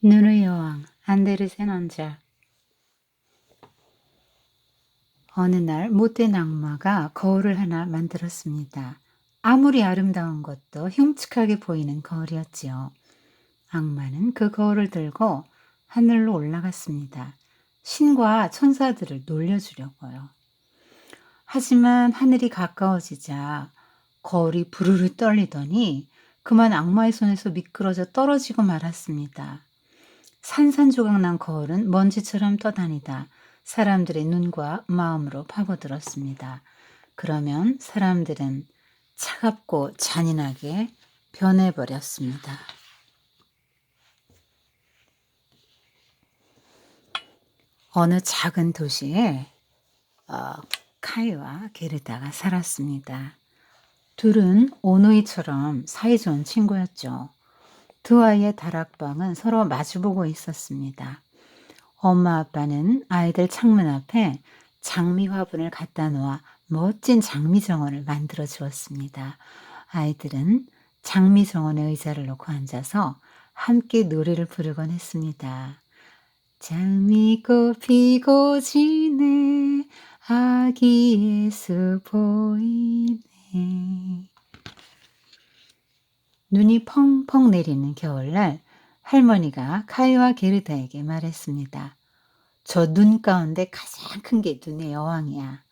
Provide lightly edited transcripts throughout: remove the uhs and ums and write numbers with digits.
눈의 여왕 안데르센 왕자. 어느 날 못된 악마가 거울을 하나 만들었습니다. 아무리 아름다운 것도 흉측하게 보이는 거울이었지요. 악마는 그 거울을 들고 하늘로 올라갔습니다. 신과 천사들을 놀려주려고요. 하지만 하늘이 가까워지자 거울이 부르르 떨리더니 그만 악마의 손에서 미끄러져 떨어지고 말았습니다. 산산조각난 거울은 먼지처럼 떠다니다 사람들의 눈과 마음으로 파고들었습니다. 그러면 사람들은 차갑고 잔인하게 변해버렸습니다. 어느 작은 도시에 카이와 게르다가 살았습니다. 둘은 오누이처럼 사이좋은 친구였죠. 두 아이의 다락방은 서로 마주보고 있었습니다. 엄마 아빠는 아이들 창문 앞에 장미 화분을 갖다 놓아 멋진 장미 정원을 만들어 주었습니다. 아이들은 장미 정원에 의자를 놓고 앉아서 함께 노래를 부르곤 했습니다. 장미꽃 피고 지네 아기 예수 보이네. 눈이 펑펑 내리는 겨울날 할머니가 카이와 게르다에게 말했습니다. 저 눈 가운데 가장 큰 게 눈의 여왕이야.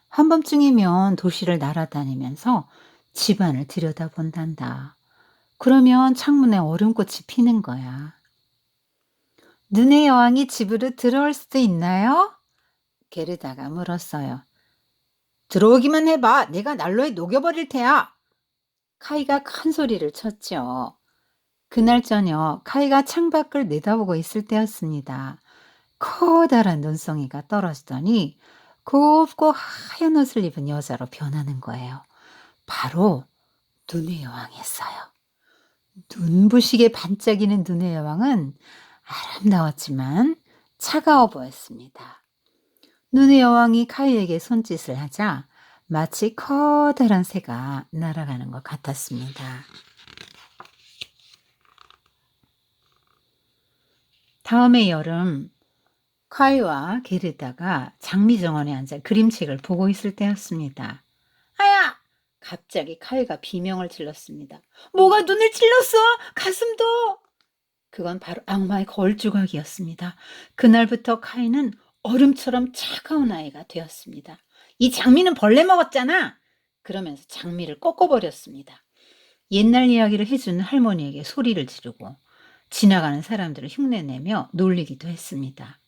한밤중이면 도시를 날아다니면서 집안을 들여다본단다. 그러면 창문에 얼음꽃이 피는 거야. 눈의 여왕이 집으로 들어올 수도 있나요? 게르다가 물었어요. 들어오기만 해봐. 내가 난로에 녹여버릴 테야. 카이가 큰 소리를 쳤죠. 그날 저녁 카이가 창밖을 내다보고 있을 때였습니다. 커다란 눈송이가 떨어지더니 곱고 하얀 옷을 입은 여자로 변하는 거예요. 바로 눈의 여왕이었어요. 눈부시게 반짝이는 눈의 여왕은 아름다웠지만 차가워 보였습니다. 눈의 여왕이 카이에게 손짓을 하자 마치 커다란 새가 날아가는 것 같았습니다. 다음의 여름 카이와 게르다가 장미정원에 앉아 그림책을 보고 있을 때였습니다. 아야! 갑자기 카이가 비명을 질렀습니다. 뭐가 눈을 찔렀어? 가슴도! 그건 바로 악마의 거울 조각이었습니다. 그날부터 카이는 얼음처럼 차가운 아이가 되었습니다. 이 장미는 벌레 먹었잖아! 그러면서 장미를 꺾어버렸습니다. 옛날 이야기를 해주는 할머니에게 소리를 지르고 지나가는 사람들을 흉내내며 놀리기도 했습니다.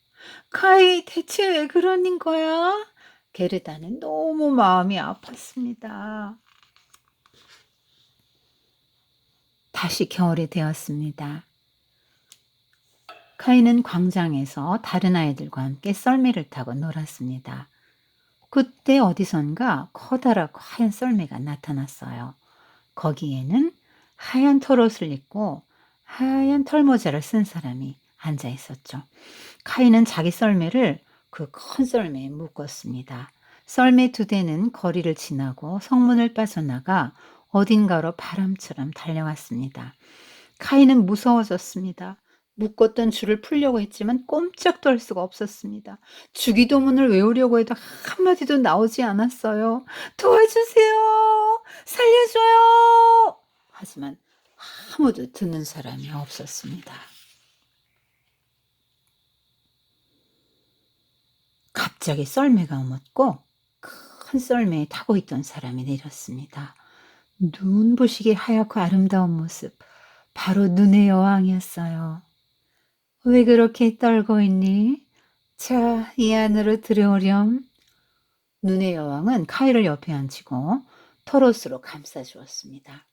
카이, 대체 왜 그러는 거야? 게르다는 너무 마음이 아팠습니다. 다시 겨울이 되었습니다. 카이는 광장에서 다른 아이들과 함께 썰매를 타고 놀았습니다. 그때 어디선가 커다랗고 하얀 썰매가 나타났어요. 거기에는 하얀 털옷을 입고 하얀 털모자를 쓴 사람이 앉아 있었죠. 카이는 자기 썰매를 그 큰 썰매에 묶었습니다. 썰매 두 대는 거리를 지나고 성문을 빠져나가 어딘가로 바람처럼 달려갔습니다. 카이는 무서워졌습니다. 묶었던 줄을 풀려고 했지만 꼼짝도 할 수가 없었습니다. 주기도문을 외우려고 해도 한마디도 나오지 않았어요. 도와주세요! 살려줘요! 하지만 아무도 듣는 사람이 없었습니다. 갑자기 썰매가 멎고 큰 썰매에 타고 있던 사람이 내렸습니다. 눈부시게 하얗고 아름다운 모습, 바로 눈의 여왕이었어요. 왜 그렇게 떨고 있니? 자, 이 안으로 들어오렴. 눈의 여왕은 카이를 옆에 앉히고 털옷으로 감싸주었습니다.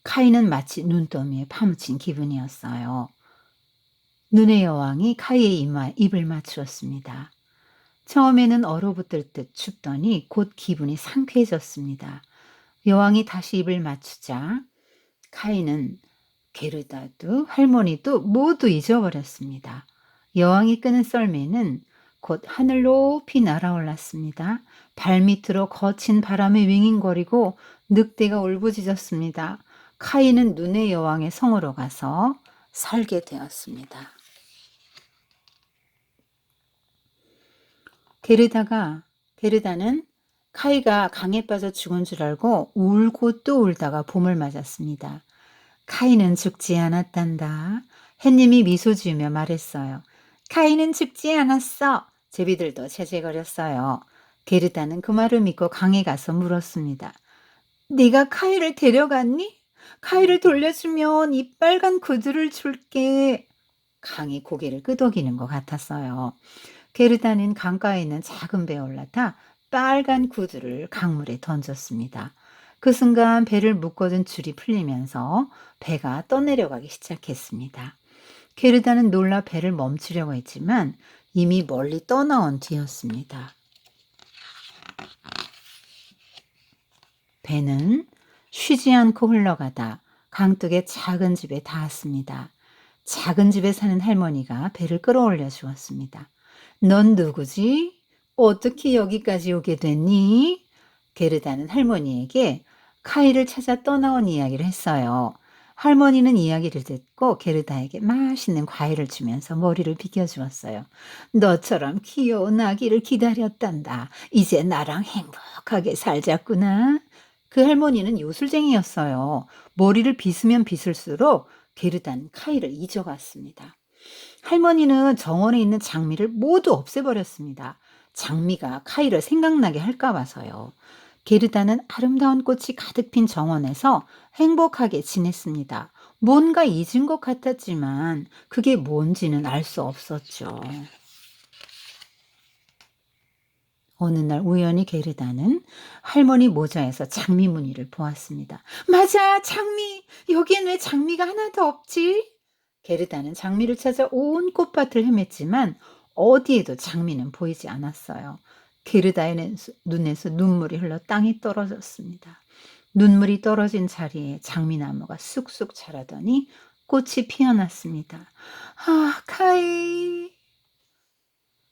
카이는 마치 눈더미에 파묻힌 기분이었어요. 눈의 여왕이 카이의 이마에 입을 맞추었습니다. 처음에는 얼어붙을 듯 춥더니 곧 기분이 상쾌해졌습니다. 여왕이 다시 입을 맞추자 카이는 게르다도 할머니도 모두 잊어버렸습니다. 여왕이 끄는 썰매는 곧 하늘 높이 날아올랐습니다. 발밑으로 거친 바람에 윙윙거리고 늑대가 울부짖었습니다. 카이는 눈의 여왕의 성으로 가서 살게 되었습니다. 게르다는 카이가 강에 빠져 죽은 줄 알고 울고 또 울다가 봄을 맞았습니다. 카이는 죽지 않았단다. 햇님이 미소 지으며 말했어요. 카이는 죽지 않았어. 제비들도 제재거렸어요. 게르다는 그 말을 믿고 강에 가서 물었습니다. 네가 카이를 데려갔니? 카이를 돌려주면 이 빨간 구두를 줄게. 강이 고개를 끄덕이는 것 같았어요. 게르다는 강가에 있는 작은 배에 올라타 빨간 구두를 강물에 던졌습니다. 그 순간 배를 묶어둔 줄이 풀리면서 배가 떠내려가기 시작했습니다. 게르다는 놀라 배를 멈추려고 했지만 이미 멀리 떠나온 뒤였습니다. 배는 쉬지 않고 흘러가다 강둑의 작은 집에 닿았습니다. 작은 집에 사는 할머니가 배를 끌어올려 주었습니다. 넌 누구지? 어떻게 여기까지 오게 됐니? 게르다는 할머니에게 카이를 찾아 떠나온 이야기를 했어요. 할머니는 이야기를 듣고 게르다에게 맛있는 과일을 주면서 머리를 비켜주었어요. 너처럼 귀여운 아기를 기다렸단다. 이제 나랑 행복하게 살자꾸나. 그 할머니는 요술쟁이였어요. 머리를 빗으면 빗을수록 게르다는 카이를 잊어갔습니다. 할머니는 정원에 있는 장미를 모두 없애버렸습니다. 장미가 카이를 생각나게 할까 봐서요. 게르다는 아름다운 꽃이 가득 핀 정원에서 행복하게 지냈습니다. 뭔가 잊은 것 같았지만 그게 뭔지는 알 수 없었죠. 어느 날 우연히 게르다는 할머니 모자에서 장미 무늬를 보았습니다. 맞아, 장미! 여기엔 왜 장미가 하나도 없지? 게르다는 장미를 찾아 온 꽃밭을 헤맸지만 어디에도 장미는 보이지 않았어요. 게르다의 눈에서 눈물이 흘러 땅에 떨어졌습니다. 눈물이 떨어진 자리에 장미나무가 쑥쑥 자라더니 꽃이 피어났습니다. 아, 카이!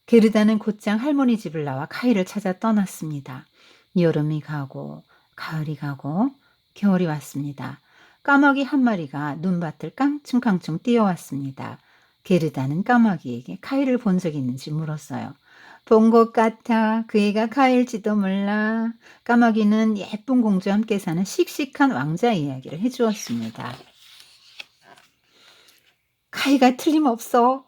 게르다는 곧장 할머니 집을 나와 카이를 찾아 떠났습니다. 여름이 가고 가을이 가고 겨울이 왔습니다. 까마귀 한 마리가 눈밭을 깡충깡충 뛰어왔습니다. 게르다는 까마귀에게 카이를 본 적 있는지 물었어요. 본 것 같아. 그 애가 카이일지도 몰라. 까마귀는 예쁜 공주와 함께 사는 씩씩한 왕자 이야기를 해주었습니다. 카이가 틀림없어.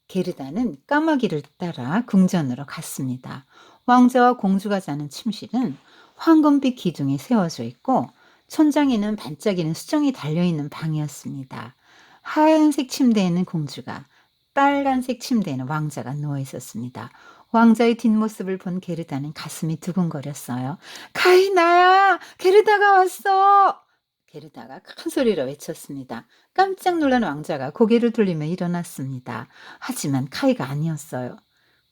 게르다는 까마귀를 따라 궁전으로 갔습니다. 왕자와 공주가 자는 침실은 황금빛 기둥이 세워져 있고 천장에는 반짝이는 수정이 달려있는 방이었습니다. 하얀색 침대에는 공주가, 빨간색 침대에는 왕자가 누워 있었습니다. 왕자의 뒷모습을 본 게르다는 가슴이 두근거렸어요. 카이 나야! 게르다가 왔어! 게르다가 큰 소리로 외쳤습니다. 깜짝 놀란 왕자가 고개를 돌리며 일어났습니다. 하지만 카이가 아니었어요.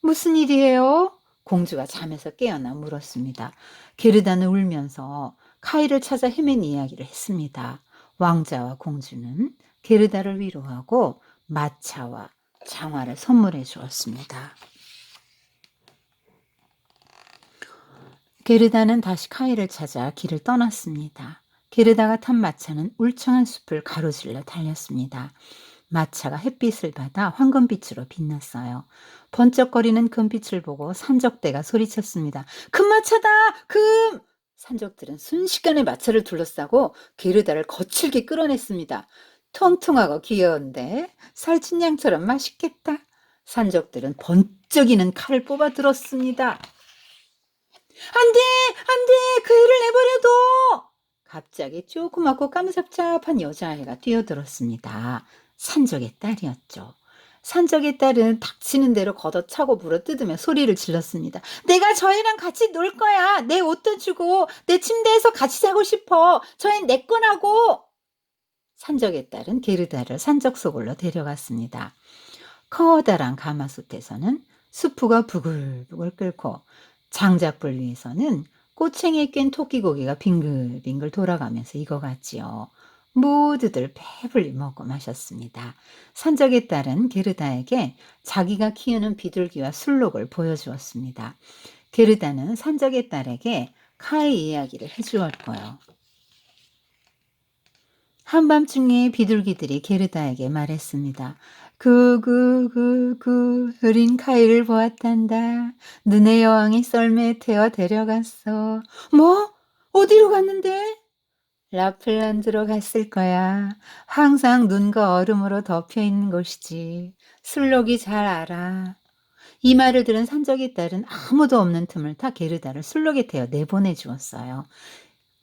무슨 일이에요? 공주가 잠에서 깨어나 물었습니다. 게르다는 울면서 카이를 찾아 헤맨 이야기를 했습니다. 왕자와 공주는 게르다를 위로하고 마차와 장화를 선물해 주었습니다. 게르다는 다시 카이를 찾아 길을 떠났습니다. 게르다가 탄 마차는 울창한 숲을 가로질러 달렸습니다. 마차가 햇빛을 받아 황금빛으로 빛났어요. 번쩍거리는 금빛을 보고 산적대가 소리쳤습니다. 금마차다! 금! 산적들은 순식간에 마차를 둘러싸고 게르다를 거칠게 끌어냈습니다. 통통하고 귀여운데 살찐 양처럼 맛있겠다. 산적들은 번쩍이는 칼을 뽑아 들었습니다. 안 돼! 안 돼! 그 애를 내버려둬! 갑자기 조그맣고 까무잡잡한 여자아이가 뛰어들었습니다. 산적의 딸이었죠. 산적의 딸은 닥치는 대로 걷어차고 물어뜯으며 소리를 질렀습니다. 내가 저 애랑 같이 놀 거야. 내 옷도 주고 내 침대에서 같이 자고 싶어. 저 애 내 거라고. 산적의 딸은 게르다를 산적 속으로 데려갔습니다. 커다란 가마솥에서는 수프가 부글부글 끓고 장작불 위에서는 꼬챙이에 낀 토끼고기가 빙글빙글 돌아가면서 익어갔지요. 모두들 배불리 먹고 마셨습니다. 산적의 딸은 게르다에게 자기가 키우는 비둘기와 술록을 보여주었습니다. 게르다는 산적의 딸에게 카이 이야기를 해주었고요. 한밤중에 비둘기들이 게르다에게 말했습니다. 구구구구 우린 카이를 보았단다. 눈의 여왕이 썰매에 태워 데려갔어. 뭐? 어디로 갔는데? 라플란드로 갔을 거야. 항상 눈과 얼음으로 덮여 있는 곳이지. 술록이 잘 알아. 이 말을 들은 산적의 딸은 아무도 없는 틈을 타 게르다를 술록에 태워 내보내 주었어요.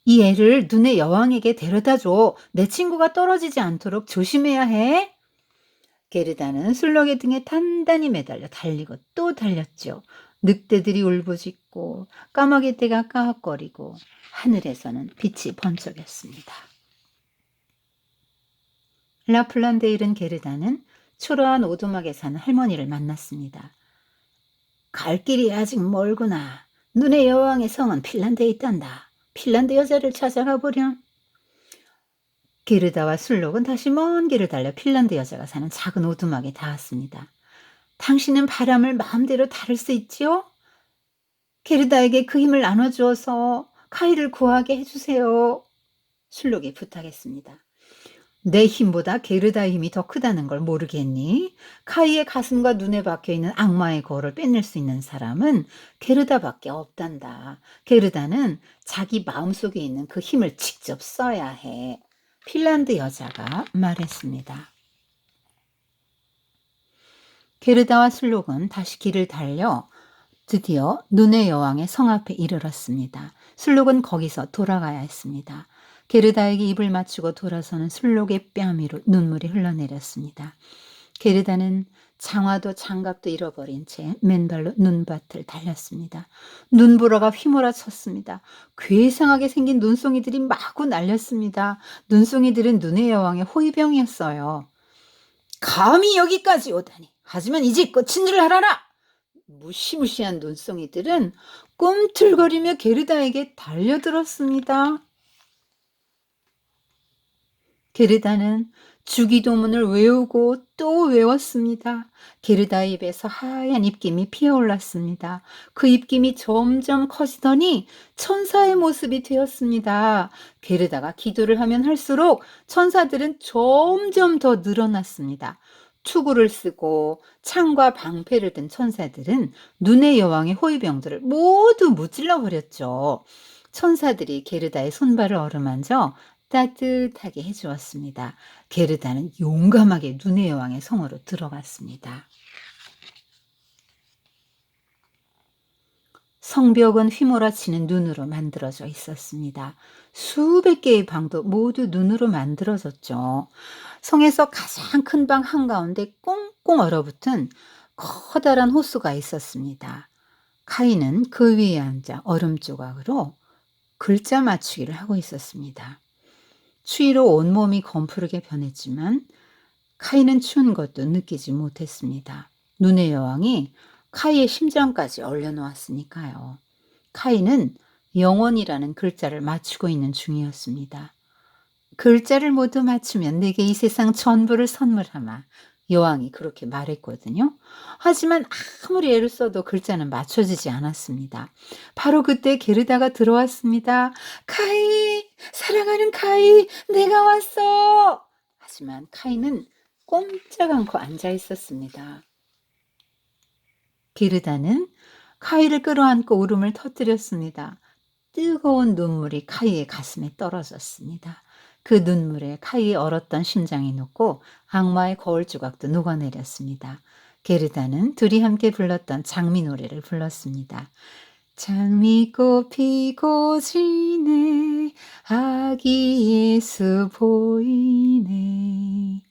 이 애를 눈의 여왕에게 데려다 줘. 내 친구가 떨어지지 않도록 조심해야 해. 게르다는 술록의 등에 단단히 매달려 달리고 또 달렸죠. 늑대들이 울부짖고 까마귀떼가 까악거리고 하늘에서는 빛이 번쩍였습니다. 라플란드에 이른 게르다는 초라한 오두막에 사는 할머니를 만났습니다. 갈 길이 아직 멀구나. 눈의 여왕의 성은 핀란드에 있단다. 핀란드 여자를 찾아가 보렴. 게르다와 술록은 다시 먼 길을 달려 핀란드 여자가 사는 작은 오두막에 닿았습니다. 당신은 바람을 마음대로 다룰 수 있지요? 게르다에게 그 힘을 나눠주어서 카이를 구하게 해주세요. 술록이 부탁했습니다. 내 힘보다 게르다의 힘이 더 크다는 걸 모르겠니? 카이의 가슴과 눈에 박혀있는 악마의 거울을 빼낼 수 있는 사람은 게르다밖에 없단다. 게르다는 자기 마음속에 있는 그 힘을 직접 써야 해. 핀란드 여자가 말했습니다. 게르다와 술록은 다시 길을 달려 드디어 눈의 여왕의 성 앞에 이르렀습니다. 술록은 거기서 돌아가야 했습니다. 게르다에게 입을 맞추고 돌아서는 술록의 뺨 위로 눈물이 흘러내렸습니다. 게르다는 장화도 장갑도 잃어버린 채 맨발로 눈밭을 달렸습니다. 눈보라가 휘몰아쳤습니다. 괴상하게 생긴 눈송이들이 마구 날렸습니다. 눈송이들은 눈의 여왕의 호위병이었어요. 감히 여기까지 오다니. 하지만 이제 끝인 줄 알아라. 무시무시한 눈송이들은 꿈틀거리며 게르다에게 달려들었습니다. 게르다는 주기도문을 외우고 또 외웠습니다. 게르다의 입에서 하얀 입김이 피어올랐습니다. 그 입김이 점점 커지더니 천사의 모습이 되었습니다. 게르다가 기도를 하면 할수록 천사들은 점점 더 늘어났습니다. 투구를 쓰고 창과 방패를 든 천사들은 눈의 여왕의 호위병들을 모두 무찔러 버렸죠. 천사들이 게르다의 손발을 어루만져 따뜻하게 해주었습니다. 게르다는 용감하게 눈의 여왕의 성으로 들어갔습니다. 성벽은 휘몰아치는 눈으로 만들어져 있었습니다. 수백 개의 방도 모두 눈으로 만들어졌죠. 성에서 가장 큰 방 한가운데 꽁꽁 얼어붙은 커다란 호수가 있었습니다. 카이는 그 위에 앉아 얼음 조각으로 글자 맞추기를 하고 있었습니다. 추위로 온몸이 검푸르게 변했지만 카이는 추운 것도 느끼지 못했습니다. 눈의 여왕이 카이의 심장까지 얼려놓았으니까요. 카이는 영원이라는 글자를 맞추고 있는 중이었습니다. 글자를 모두 맞추면 내게 이 세상 전부를 선물하마. 여왕이 그렇게 말했거든요. 하지만 아무리 애를 써도 글자는 맞춰지지 않았습니다. 바로 그때 게르다가 들어왔습니다. 카이, 사랑하는 카이, 내가 왔어. 하지만 카이는 꼼짝 않고 앉아 있었습니다. 게르다는 카이를 끌어안고 울음을 터뜨렸습니다. 뜨거운 눈물이 카이의 가슴에 떨어졌습니다. 그 눈물에 카이의 얼었던 심장이 녹고 악마의 거울 조각도 녹아내렸습니다. 게르다는 둘이 함께 불렀던 장미 노래를 불렀습니다. 장미꽃 피고 지네 아기 예수 보이네.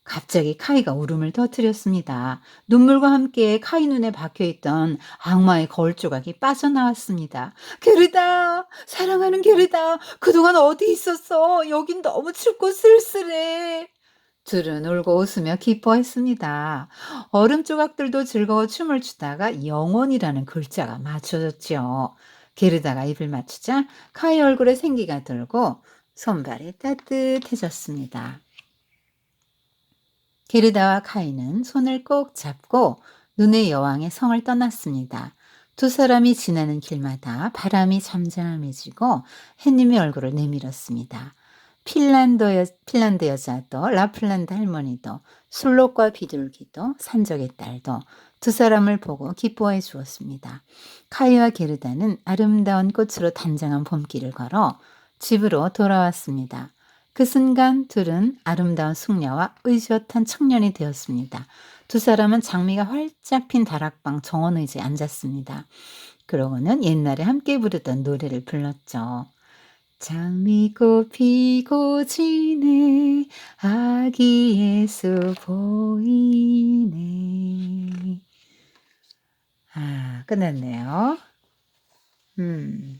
갑자기 카이가 울음을 터뜨렸습니다. 눈물과 함께 카이 눈에 박혀있던 악마의 거울 조각이 빠져나왔습니다. 게르다! 사랑하는 게르다! 그동안 어디 있었어? 여긴 너무 춥고 쓸쓸해. 둘은 울고 웃으며 기뻐했습니다. 얼음 조각들도 즐거워 춤을 추다가 영원이라는 글자가 맞춰졌죠. 게르다가 입을 맞추자 카이 얼굴에 생기가 돌고 손발이 따뜻해졌습니다. 게르다와 카이는 손을 꼭 잡고 눈의 여왕의 성을 떠났습니다. 두 사람이 지나는 길마다 바람이 잠잠해지고 햇님의 얼굴을 내밀었습니다. 핀란드 여자도 라플란드 할머니도 술록과 비둘기도 산적의 딸도 두 사람을 보고 기뻐해 주었습니다. 카이와 게르다는 아름다운 꽃으로 단장한 봄길을 걸어 집으로 돌아왔습니다. 그 순간 둘은 아름다운 숙녀와 의젓한 청년이 되었습니다. 두 사람은 장미가 활짝 핀 다락방 정원 의자에 앉았습니다. 그러고는 옛날에 함께 부르던 노래를 불렀죠. 장미꽃 피고 지네 아기 예수 보이네. 끝났네요. 음.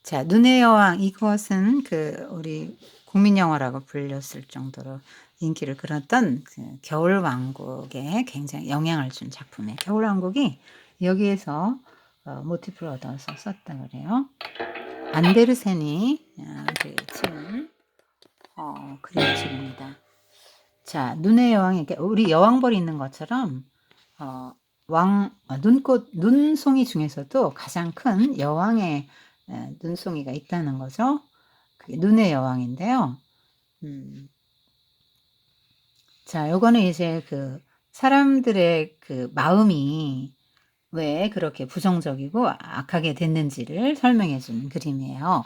자, 눈의 여왕 이것은 우리 국민 영화라고 불렸을 정도로 인기를 끌었던 겨울 왕국에 굉장히 영향을 준 작품이에요. 겨울 왕국이 여기에서 모티프를 얻어서 썼다 그래요. 안데르센이 지은 그림책입니다. 자, 눈의 여왕이 우리 여왕벌이 있는 것처럼 눈송이 중에서도 가장 큰 여왕의 눈송이가 있다는 거죠. 그게 눈의 여왕인데요. 자, 요거는 이제 사람들의 마음이 왜 그렇게 부정적이고 악하게 됐는지를 설명해 주는 그림이에요.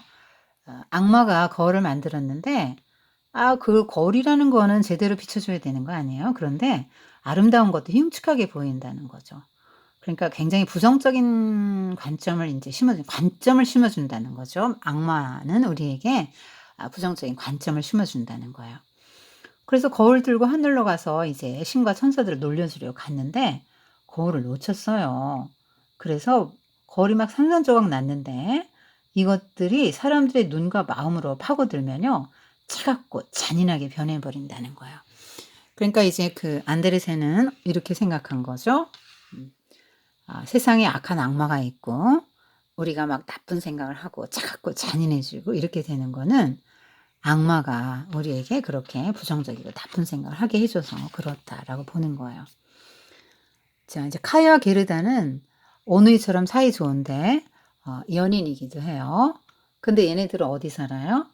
악마가 거울을 만들었는데 그 거울이라는 거는 제대로 비춰줘야 되는 거 아니에요? 그런데 아름다운 것도 흉측하게 보인다는 거죠. 그러니까 굉장히 부정적인 관점을 심어준다는 거죠. 악마는 우리에게 부정적인 관점을 심어준다는 거예요. 그래서 거울 들고 하늘로 가서 이제 신과 천사들을 놀려주려고 갔는데 거울을 놓쳤어요. 그래서 거울이 막 산산조각 났는데 이것들이 사람들의 눈과 마음으로 파고들면요. 차갑고 잔인하게 변해버린다는 거예요. 그러니까 이제 안데르센은 이렇게 생각한 거죠. 세상에 악한 악마가 있고 우리가 막 나쁜 생각을 하고 차갑고 잔인해지고 이렇게 되는 거는 악마가 우리에게 그렇게 부정적이고 나쁜 생각을 하게 해줘서 그렇다라고 보는 거예요. 자, 이제 카이와 게르다는 오누이처럼 사이 좋은데 연인이기도 해요. 근데 얘네들은 어디 살아요?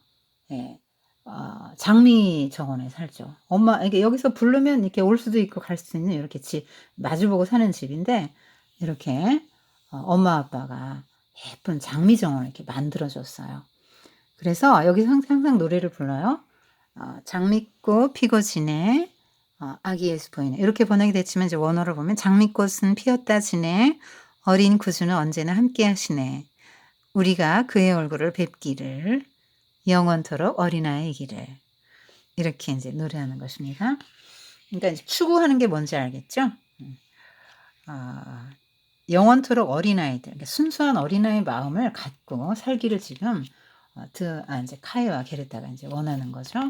예, 장미 정원에 살죠. 이게 여기서 부르면 이렇게 올 수도 있고 갈 수도 있는 이렇게 마주보고 사는 집인데 이렇게 엄마 아빠가 예쁜 장미 정원을 이렇게 만들어줬어요. 그래서 여기서 항상 노래를 불러요. 장미꽃 피고 지네 아기 예수 보이네 이렇게 번역이 됐지만 이제 원어를 보면 장미꽃은 피었다 지네 어린 구주는 언제나 함께 하시네 우리가 그의 얼굴을 뵙기를 영원토록 어린아이이기를 이렇게 이제 노래하는 것입니다. 그러니까 이제 추구하는 게 뭔지 알겠죠? 영원토록 어린아이들, 그러니까 순수한 어린아이 마음을 갖고 살기를 지금 이제 카이와 게르다가 이제 원하는 거죠.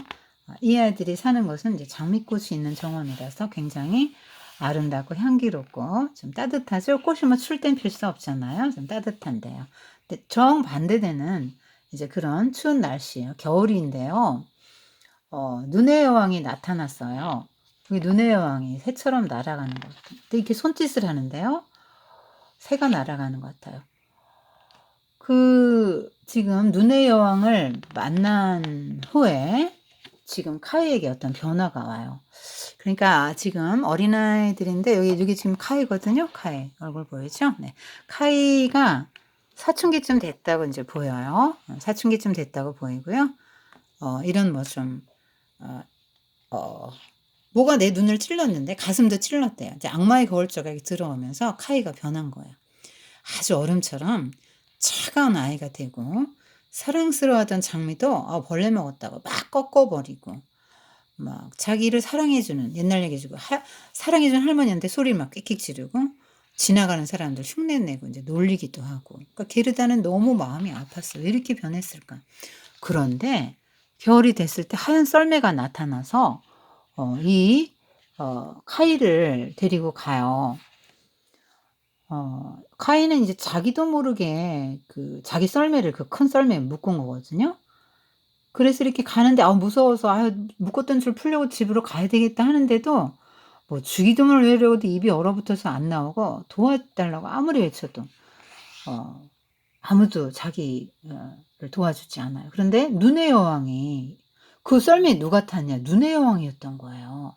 이 아이들이 사는 곳은 이제 장미꽃이 있는 정원이라서 굉장히 아름답고 향기롭고 좀 따뜻하죠. 꽃이 뭐 출 땐 필 수 없잖아요. 좀 따뜻한데요. 근데 정반대되는 이제 그런 추운 날씨예요. 겨울인데요. 눈의 여왕이 나타났어요. 그게 눈의 여왕이 새처럼 날아가는 것 같아요. 이렇게 손짓을 하는데요. 새가 날아가는 것 같아요. 지금 눈의 여왕을 만난 후에 지금 카이에게 어떤 변화가 와요. 그러니까 지금 어린아이들인데 여기 지금 카이거든요. 카이 얼굴 보이죠? 네. 카이가 사춘기쯤 됐다고 이제 보여요. 사춘기쯤 됐다고 보이고요. 이런 뭐가 내 눈을 찔렀는데 가슴도 찔렀대요. 이제 악마의 거울 조각이 들어오면서 카이가 변한 거예요. 아주 얼음처럼 차가운 아이가 되고 사랑스러워하던 장미도 벌레 먹었다고 막 꺾어버리고 막 자기를 사랑해주는 옛날 얘기해주고 사랑해주는 할머니한테 소리를 막 끽끽 지르고 지나가는 사람들 흉내내고 이제 놀리기도 하고 그러니까 게르다는 너무 마음이 아팠어. 왜 이렇게 변했을까? 그런데 겨울이 됐을 때 하얀 썰매가 나타나서 카이를 데리고 가요. 카이는 이제 자기도 모르게 자기 썰매를 큰 썰매에 묶은 거거든요. 그래서 이렇게 가는데 무서워서 묶었던 줄 풀려고 집으로 가야 되겠다 하는데도 뭐 주기도문을 외우려고도 입이 얼어붙어서 안 나오고 도와달라고 아무리 외쳐도 아무도 자기를 도와주지 않아요. 그런데 눈의 여왕이 그 썰매에 누가 탔냐? 눈의 여왕이었던 거예요.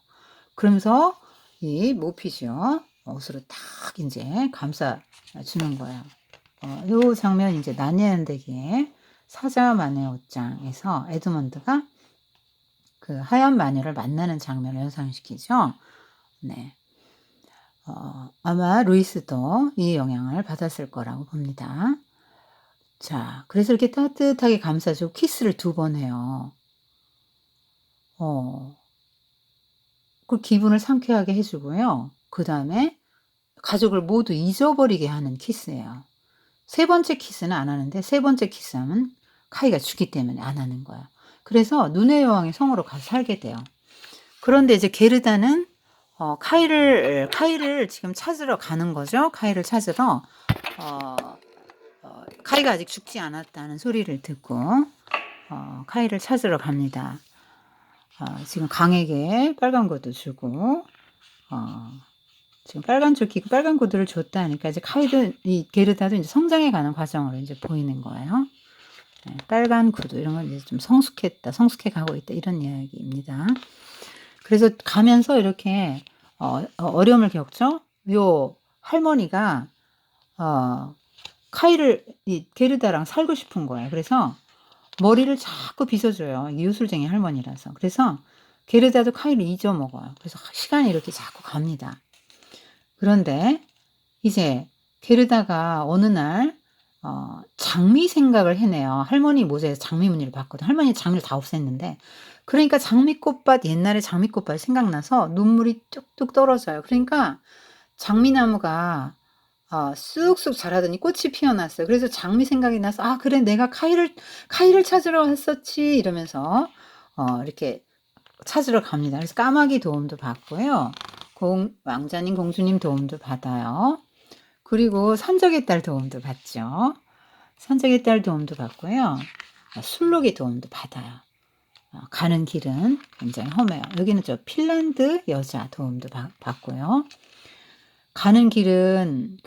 그러면서 이 모피죠. 옷으로 탁 인제 감싸 주는 거예요. 요 장면 인제 나니아 연대기의 사자만의 옷장에서 에드먼드가 그 하얀 마녀를 만나는 장면을 연상시키죠. 네. 아마 루이스도 이 영향을 받았을 거라고 봅니다. 자, 그래서 이렇게 따뜻하게 감싸 주고 키스를 2번 해요. 어. 그 기분을 상쾌하게 해 주고요. 그다음에 가족을 모두 잊어버리게 하는 키스예요. 세 번째 키스는 안 하는데, 세 번째 키스하면 카이가 죽기 때문에 안 하는 거예요. 그래서 눈의 여왕의 성으로 가서 살게 돼요. 그런데 이제 게르다는 카이를 지금 찾으러 가는 거죠. 카이를 찾으러 카이가 아직 죽지 않았다는 소리를 듣고 카이를 찾으러 갑니다. 지금 강에게 빨간 구두 주고 지금 빨간 조끼고 빨간 구두를 줬다니까 이제 카이도 이 게르다도 이제 성장해 가는 과정으로 이제 보이는 거예요. 네, 빨간 구두 이런 건 이제 좀 성숙했다, 성숙해 가고 있다 이런 이야기입니다. 그래서 가면서 이렇게 어려움을 겪죠. 요 할머니가 카이를 이 게르다랑 살고 싶은 거예요. 그래서 머리를 자꾸 빗어줘요. 이웃술쟁이 할머니라서. 그래서 게르다도 카이를 잊어먹어요. 그래서 시간이 이렇게 자꾸 갑니다. 그런데 이제 게르다가 어느 날 장미 생각을 해내요. 할머니 모자에서 장미 무늬를 봤거든. 할머니 장미를 다 없앴는데, 그러니까 장미꽃밭, 옛날에 장미꽃밭이 생각나서 눈물이 뚝뚝 떨어져요. 그러니까 장미나무가 쑥쑥 자라더니 꽃이 피어났어요. 그래서 장미 생각이 나서 '아 그래 내가 카이를 찾으러 왔었지.' 이러면서 이렇게 찾으러 갑니다. 그래서 까마귀 도움도 받고요. 왕자님, 공주님 도움도 받아요. 그리고 산적의 딸 도움도 받죠. 산적의 딸 도움도 받고요. 술록의 도움도 받아요. 가는 길은 굉장히 험해요. 여기는 저 핀란드 여자 도움도 받고요. 가는 길은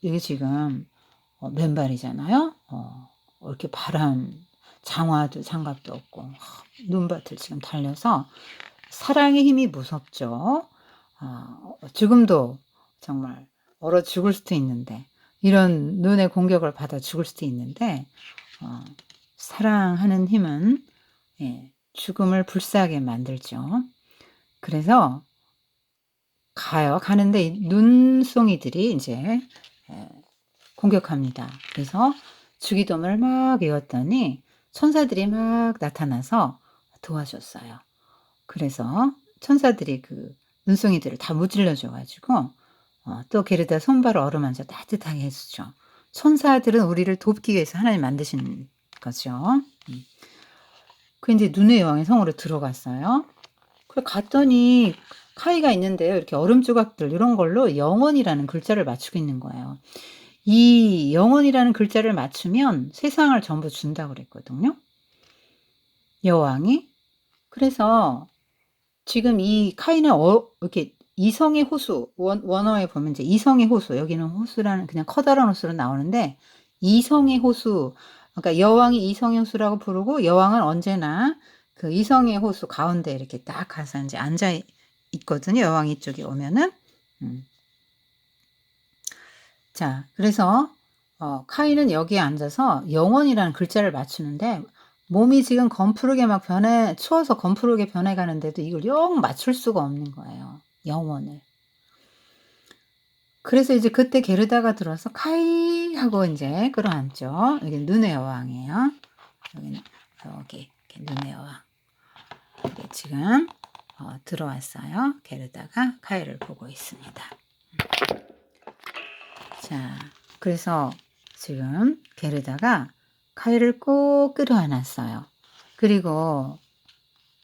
여기 지금 맨발이잖아요. 이렇게 장화도 장갑도 없고 눈밭을 지금 달려서 사랑의 힘이 무섭죠. 지금도 정말 얼어 죽을 수도 있는데, 이런 눈의 공격을 받아 죽을 수도 있는데 사랑하는 힘은 죽음을 불사하게 만들죠. 그래서 가는데 이 눈송이들이 이제 공격합니다. 그래서 주기도문을 막 외웠더니 천사들이 막 나타나서 도와줬어요. 그래서 천사들이 그 눈송이들을 다 무찔러 줘 가지고 또 게르다 손발을 어루만져 따뜻하게 해 주죠. 천사들은 우리를 돕기 위해서 하나님 만드신 거죠. 그 인제 눈의 여왕의 성으로 들어갔어요. 갔더니 카이가 있는데요. 이렇게 얼음 조각들 이런 걸로 영원이라는 글자를 맞추고 있는 거예요. 이 영원이라는 글자를 맞추면 세상을 전부 준다고 그랬거든요, 여왕이. 그래서 지금 이 카이는 이렇게 이성의 호수, 원어에 보면 이제 이성의 호수, 여기는 호수라는 그냥 커다란 호수로 나오는데, 이성의 호수, 그러니까 여왕이 이성의 호수라고 부르고, 여왕은 언제나 그 이성의 호수 가운데 이렇게 딱 가서 이제 앉아 있거든요, 여왕 이쪽에 오면은. 자, 그래서 카이는 여기에 앉아서 영원이라는 글자를 맞추는데, 몸이 지금 검푸르게 막 추워서 검푸르게 변해가는데도 이걸 영 맞출 수가 없는 거예요, 영원을. 그래서 이제 그때 게르다가 들어와서 카이 하고 이제 끌어안죠. 여기 눈의 여왕이에요. 여기는 이렇게 눈의 여왕. 이게 지금 들어왔어요. 게르다가 카이를 보고 있습니다. 자, 그래서 지금 게르다가 카이를 꼭 끌어안았어요. 그리고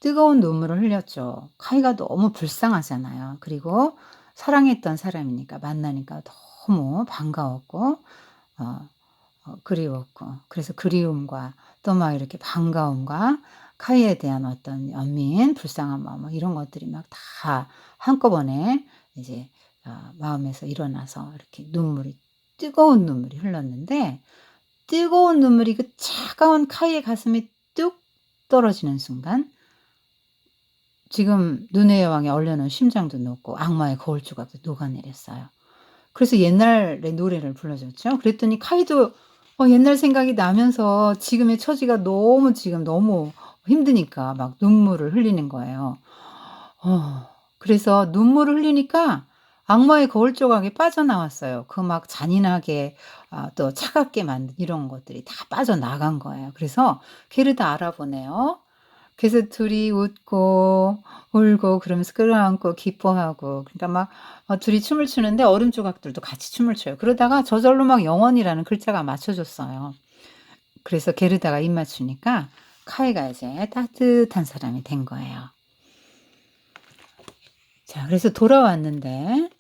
뜨거운 눈물을 흘렸죠. 카이가 너무 불쌍하잖아요. 그리고 사랑했던 사람이니까 만나니까 너무 반가웠고 그리웠고, 그래서 그리움과 또 막 이렇게 반가움과 카이에 대한 어떤 연민, 불쌍한 마음 이런 것들이 막 다 한꺼번에 이제 마음에서 일어나서 이렇게 뜨거운 눈물이 흘렀는데, 뜨거운 눈물이 그 차가운 카이의 가슴에 뚝 떨어지는 순간 지금 눈의 여왕에 얼려놓은 심장도 녹고 악마의 거울 조각도 녹아내렸어요. 그래서 옛날의 노래를 불러줬죠. 그랬더니 카이도 옛날 생각이 나면서 지금의 처지가 너무 지금 너무 힘드니까 막 눈물을 흘리는 거예요. 어 그래서 눈물을 흘리니까 악마의 거울 조각이 빠져나왔어요. 그 막 잔인하게 또 차갑게 만든 이런 것들이 다 빠져나간 거예요. 그래서 걔를 다 알아보네요. 그래서 둘이 웃고 울고 그러면서 끌어안고 기뻐하고 그러니까 막 둘이 춤을 추는데 얼음 조각들도 같이 춤을 춰요. 그러다가 저절로 막 영원이라는 글자가 맞춰졌어요. 그래서 게르다가 입 맞추니까 카이가 이제 따뜻한 사람이 된 거예요. 자 그래서 돌아왔는데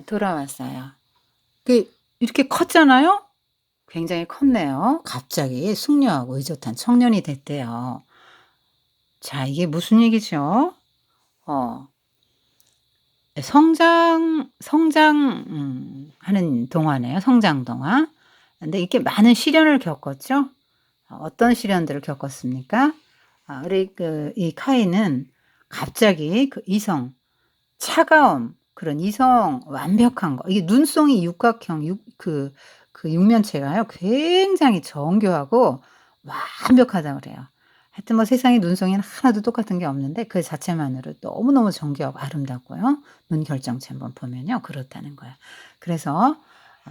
돌아왔어요. 이렇게 컸잖아요. 굉장히 컸네요. 갑자기 숙녀하고 의젓한 청년이 됐대요. 자 이게 무슨 얘기죠? 어 하는 동화네요, 성장 동화. 근데 이렇게 많은 시련을 겪었죠. 어떤 시련들을 겪었습니까? 우리 이 카인은 갑자기 그 이성, 차가움, 그런 이성 완벽한 거 이게 눈송이 육각형 그 육면체가요 굉장히 정교하고 완벽하다고 그래요. 하여튼 뭐 세상에 눈송이는 하나도 똑같은 게 없는데 그 자체만으로 너무너무 정교하고 아름답고요. 눈 결정체 한번 보면요. 그렇다는 거예요. 그래서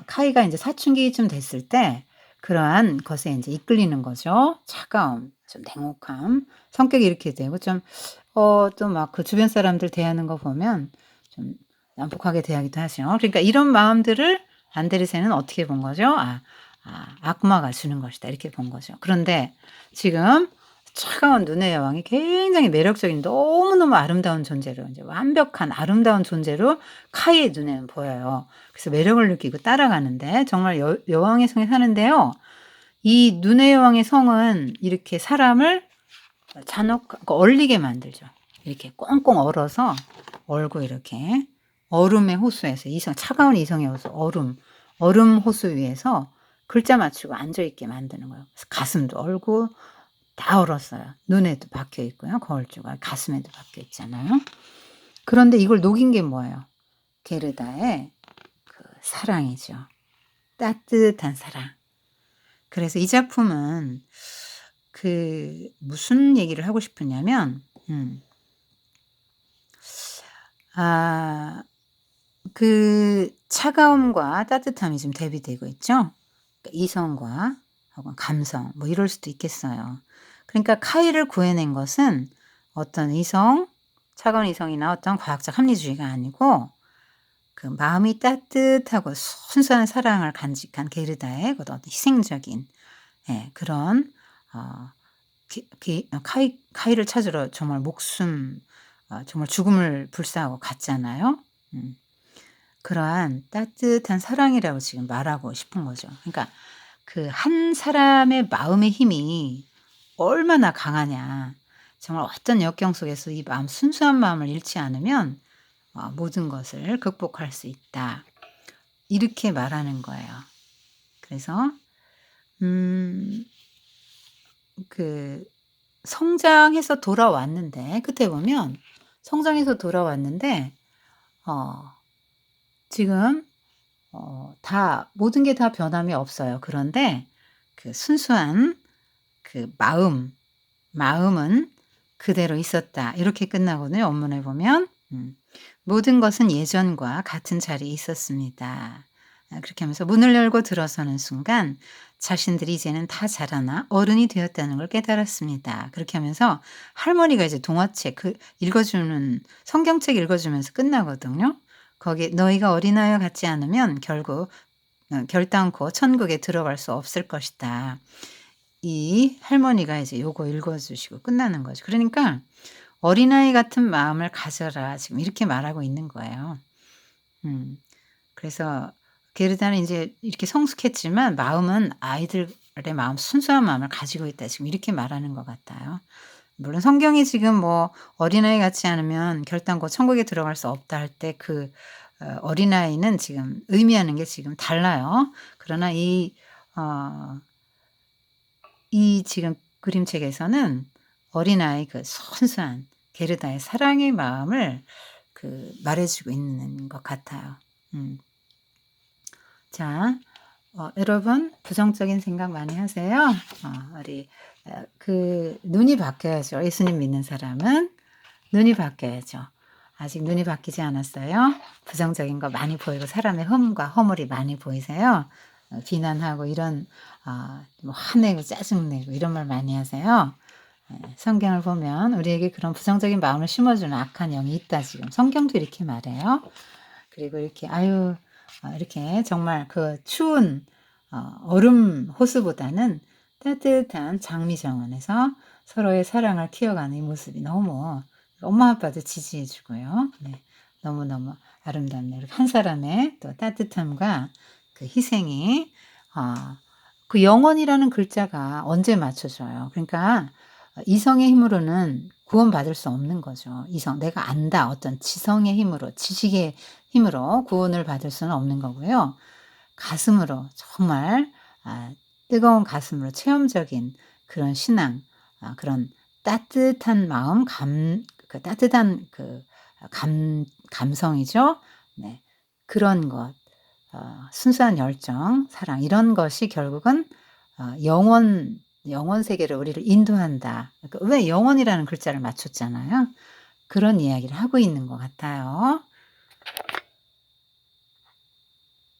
카이가 인제 사춘기쯤 됐을 때 그러한 것에 인제 이끌리는 거죠. 차가움, 좀 냉혹함, 성격이 이렇게 되고 좀 또 막 그 주변 사람들 대하는 거 보면 좀 난폭하게 대하기도 하죠. 그러니까 이런 마음들을 안데르센은 어떻게 본 거죠? '악마가 주는 것이다.' 이렇게 본 거죠. 그런데 지금 차가운 눈의 여왕이 굉장히 매력적인 너무너무 아름다운 존재로 인제 완벽한 아름다운 존재로 카이의 눈에는 보여요. 그래서 매력을 느끼고 따라가는데 정말 여왕의 성에 사는데요. 이 눈의 여왕의 성은 이렇게 사람을 그러니까 얼리게 만들죠. 이렇게 꽁꽁 얼어서 얼고 이렇게 얼음의 호수에서 차가운 이성의 호수 얼음 호수 위에서 글자 맞추고 앉아 있게 만드는 거예요. 그래서 가슴도 얼고 다 얼었어요. 눈에도 박혀 있고요. 거울 조각 가슴에도 박혀 있잖아요. 그런데 이걸 녹인 게 뭐예요? 게르다의 그 사랑이죠. 따뜻한 사랑. 그래서 이 작품은 무슨 얘기를 하고 싶으냐면 차가움과 따뜻함이 지금 대비되고 있죠. 그러니까 이성과 혹은 감성 뭐 이럴 수도 있겠어요. 그러니까 카이를 구해낸 것은 어떤 차가운 이성이나 어떤 과학적 합리주의가 아니고 그 마음이 따뜻하고 순수한 사랑을 간직한 게르다의 그 어떤 희생적인 그런 카이를 찾으러 정말 정말 죽음을 불사하고 갔잖아요. 그러한 따뜻한 사랑이라고 지금 말하고 싶은 거죠. 그러니까 그 한 사람의 마음의 힘이 얼마나 강하냐. 정말 어떤 역경 속에서 이 순수한 마음을 잃지 않으면 모든 것을 극복할 수 있다. 이렇게 말하는 거예요. 그래서 음 그 성장해서 돌아왔는데 끝에 보면 성장해서 돌아왔는데 어 지금 다 모든 게 다 변함이 없어요. 그런데 그 순수한 그 마음은 그대로 있었다. 이렇게 끝나거든요. 원문에 보면. 모든 것은 예전과 같은 자리에 있었습니다. 그렇게 하면서 문을 열고 들어서는 순간 자신들이 이제는 다 자라나 어른이 되었다는 걸 깨달았습니다. 그렇게 하면서 할머니가 이제 동화책 읽어주는 성경책 읽어주면서 끝나거든요. 거기에 "너희가 어린아이와 같지 않으면 결국 결단코 천국에 들어갈 수 없을 것이다." 이 할머니가 이제 요거 읽어 주시고 끝나는 거죠. 그러니까 "어린아이 같은 마음을 가져라." 지금 이렇게 말하고 있는 거예요. 음. 그래서 게르다는 인제 이렇게 성숙했지만 마음은 아이들의 순수한 마음을 가지고 있다. 지금 이렇게 말하는 것 같아요. 물론 성경이 지금 뭐 "어린아이 같지 않으면 결단코 천국에 들어갈 수 없다." 할 때 어린아이는 지금 의미하는 게 지금 달라요. 그러나 어 이 지금 그림책에서는 어린아이 그 순수한 게르다의 사랑의 마음을 말해주고 있는 것 같아요. 음. 자, 여러분 부정적인 생각 많이 하세요? 우리 눈이 바뀌어야죠. 예수님 믿는 사람은 눈이 바뀌어야죠. 아직 눈이 바뀌지 않았어요? 부정적인 거 많이 보이고 사람의 흠과 허물이 많이 보이세요? 비난하고 이런 뭐 화내고 짜증내고 이런 말 많이 하세요? 성경을 보면 우리에게 그런 부정적인 마음을 심어주는 악한 영이 있다 지금 성경도 이렇게 말해요. 그리고 이렇게 이렇게 정말 그 추운 얼음 호수보다는 따뜻한 장미 정원에서 서로의 사랑을 키워가는 이 모습이 너무 엄마 아빠도 지지해 주고요. 네. 너무너무 아름답네요. 이렇게 한 사람의 또 따뜻함과 그 희생이 그 영원이라는 글자가 언제 맞춰져요. 그러니까 이성의 힘으로는 구원받을 수 없는 거죠. 내가 안다 어떤 지성의 힘으로 지식의 힘으로 구원을 받을 수는 없는 거고요. 가슴으로 정말 뜨거운 가슴으로 체험적인 그런 신앙, 그런 따뜻한 마음, 따뜻한 감성이죠. 네. 그런 것, 순수한 열정, 사랑 이런 것이 결국은 영원 세계를 우리를 인도한다. 그러니까 왜 영원이라는 글자를 맞췄잖아요. 그런 이야기를 하고 있는 것 같아요.